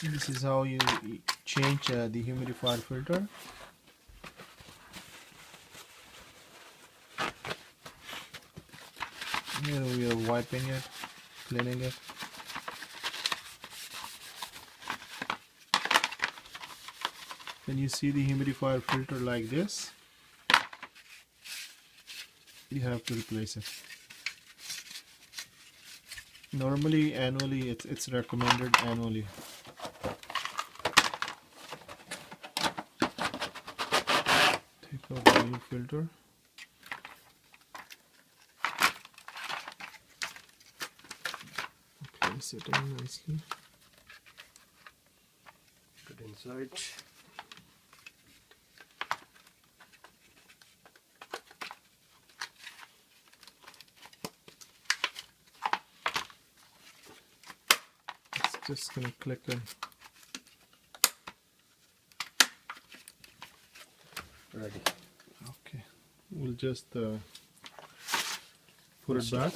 This is how you change the humidifier filter. Here we are wiping it, cleaning it. When you see the humidifier filter like this, you have to replace it. Normally, annually, it's recommended annually. Take out the new filter. Place it in nicely. Put inside. It's just gonna click in. Ready. Okay, we'll just put it back.